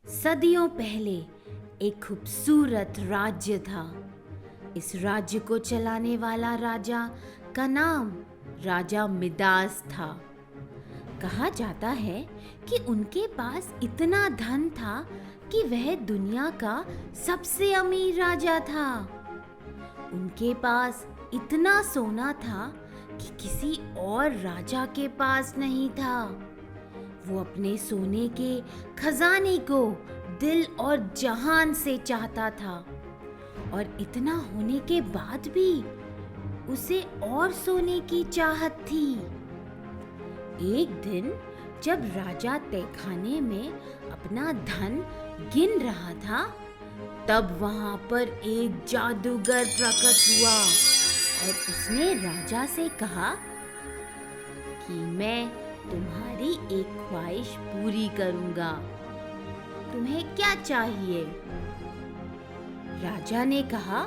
सदियों पहले एक खूबसूरत राज्य था। इस राज्य को चलाने वाला राजा का नाम राजा मिदास था। कहा जाता है कि उनके पास इतना धन था कि वह दुनिया का सबसे अमीर राजा था। उनके पास इतना सोना था कि किसी और राजा के पास नहीं था। वो अपने सोने के खजाने को दिल और जहान से चाहता था और इतना होने के बाद भी उसे और सोने की चाहत थी। एक दिन जब राजा तहखाने में अपना धन गिन रहा था, तब वहां पर एक जादूगर प्रकट हुआ और उसने राजा से कहा कि मैं तुम्हारी एक ख्वाहिश पूरी करूंगा। तुम्हें क्या चाहिए? राजा ने कहा,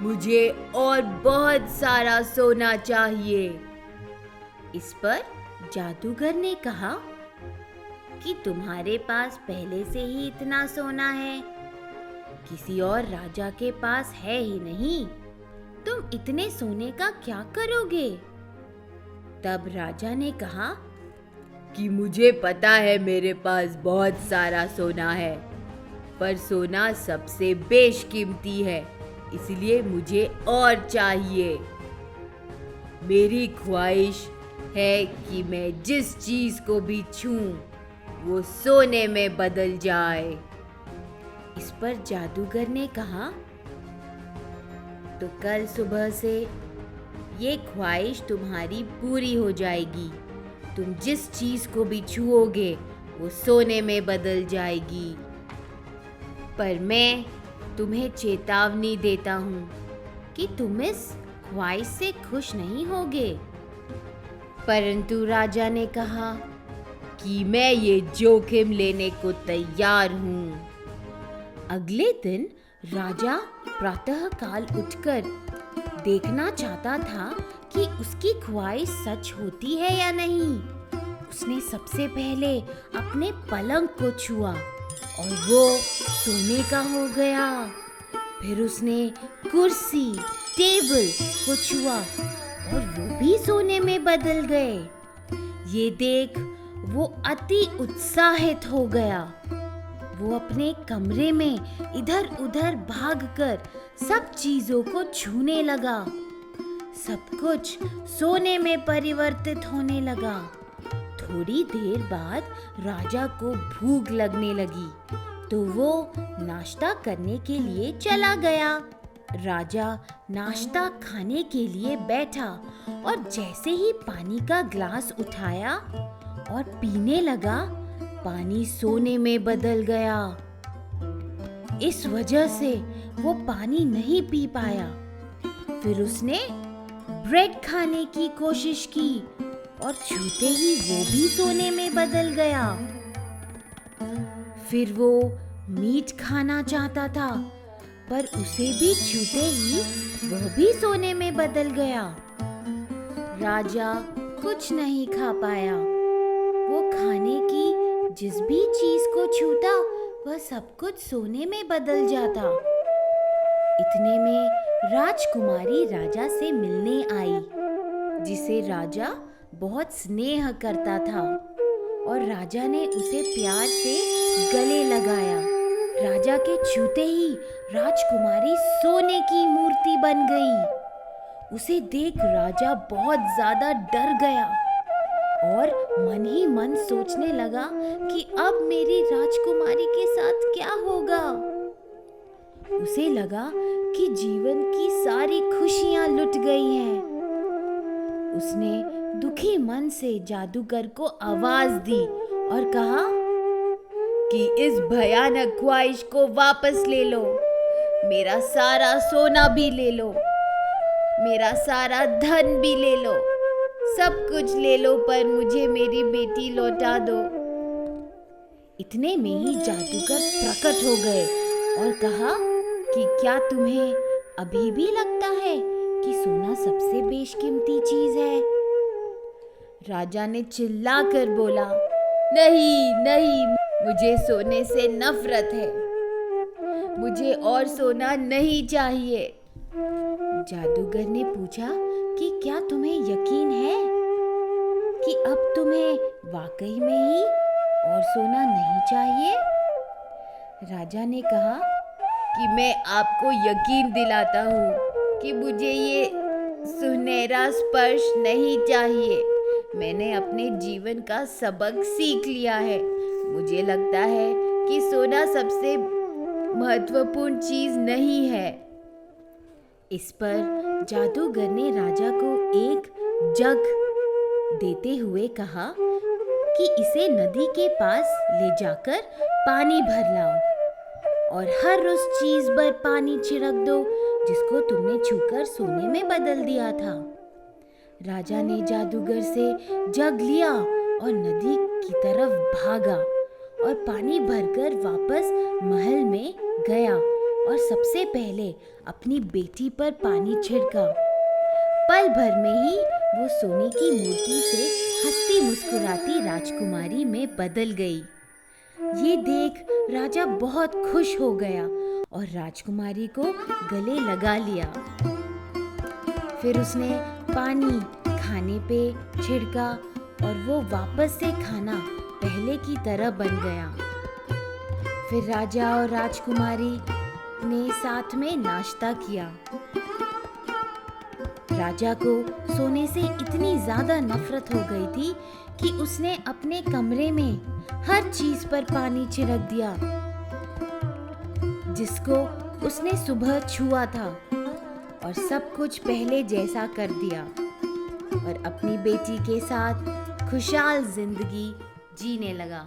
मुझे और बहुत सारा सोना चाहिए। इस पर जादूगर ने कहा कि तुम्हारे पास पहले से ही इतना सोना है, किसी और राजा के पास है ही नहीं। तुम इतने सोने का क्या करोगे? तब राजा ने कहा कि मुझे पता है मेरे पास बहुत सारा सोना है, पर सोना सबसे बेशकीमती है, इसलिए मुझे और चाहिए। मेरी ख्वाहिश है कि मैं जिस चीज को भी छूं वो सोने में बदल जाए। इस पर जादूगर ने कहा, तो कल सुबह से ये ख्वाहिश तुम्हारी पूरी हो जाएगी। तुम जिस चीज को भी छुओगे वो सोने में बदल जाएगी। पर मैं तुम्हें चेतावनी देता हूँ कि तुम इस ख्वाहिश से खुश नहीं होगे। परंतु राजा ने कहा कि मैं ये जोखिम लेने को तैयार हूँ। अगले दिन राजा प्रातःकाल उठकर देखना चाहता था कि उसकी ख्वाहिश सच होती है या नहीं। उसने सबसे पहले अपने पलंग को छुआ और वो सोने का हो गया। फिर उसने कुर्सी, टेबल को छुआ और वो भी सोने में बदल गए। ये देख वो अति उत्साहित हो गया। वो अपने कमरे में इधर उधर भागकर सब चीजों को छूने लगा। सब कुछ सोने में परिवर्तित होने लगा। थोड़ी देर बाद राजा को भूख लगने लगी, तो वो नाश्ता करने के लिए चला गया। राजा नाश्ता खाने के लिए बैठा और जैसे ही पानी का ग्लास उठाया और पीने लगा, पानी सोने में बदल गया। इस वजह से वो पानी नहीं पी पाया। फिर उसने ब्रेड खाने की कोशिश की और छूते ही वो भी सोने में बदल गया। फिर वो मीट खाना चाहता था, पर उसे भी छूते ही वह भी सोने में बदल गया। राजा कुछ नहीं खा पाया। वो खाने की जिस भी चीज को छूता वह सब कुछ सोने में बदल जाता। इतने में राजकुमारी राजा से मिलने आई, जिसे राजा बहुत स्नेह करता था, और राजा ने उसे प्यार से गले लगाया। राजा के छूते ही राजकुमारी सोने की मूर्ति बन गई। उसे देख राजा बहुत ज्यादा डर गया और मन ही मन सोचने लगा कि अब मेरी राजकुमारी के साथ क्या होगा। उसे लगा कि जीवन की सारी खुशियां लुट गई हैं। उसने दुखी मन से जादूगर को आवाज दी और कहा कि इस भयानक ख्वाहिश को वापस ले लो। मेरा सारा सोना भी ले लो, मेरा सारा धन भी ले लो, सब कुछ ले लो, पर मुझे मेरी बेटी लौटा दो। इतने में ही जादूगर प्रकट हो गए और कहा कि क्या तुम्हें अभी भी लगता है कि सोना सबसे बेशकीमती चीज है? राजा ने चिल्लाकर बोला, नहीं नहीं, मुझे सोने से नफरत है। मुझे और सोना नहीं चाहिए। जादूगर ने पूछा कि क्या तुम्हें यकीन है कि अब तुम्हें वाकई में ही और सोना नहीं चाहिए? राजा ने कहा कि मैं आपको यकीन दिलाता हूँ कि मुझे ये सुनहरा स्पर्श नहीं चाहिए। मैंने अपने जीवन का सबक सीख लिया है। मुझे लगता है कि सोना सबसे महत्वपूर्ण चीज नहीं है। इस पर जादूगर ने राजा को एक जग देते हुए कहा कि इसे नदी के पास ले जाकर पानी भर लाओ और हर उस चीज पर पानी छिड़क दो जिसको तुमने छूकर सोने में बदल दिया था। राजा ने जादूगर से जग लिया और नदी की तरफ भागा और पानी भरकर वापस महल में गया और सबसे पहले अपनी बेटी पर पानी छिड़का। पल भर में ही वो सोने की मूर्ति से हंसती मुस्कुराती राजकुमारी में बदल गई। ये देख राजा बहुत खुश हो गया और राजकुमारी को गले लगा लिया। फिर उसने पानी खाने पे छिड़का और वो वापस से खाना पहले की तरह बन गया। फिर राजा और राजकुमारी ने साथ में नाश्ता किया। राजा को सोने से इतनी ज्यादा नफरत हो गई थी कि उसने अपने कमरे में हर चीज पर पानी छिड़क दिया जिसको उसने सुबह छुआ था और सब कुछ पहले जैसा कर दिया और अपनी बेटी के साथ खुशहाल जिंदगी जीने लगा।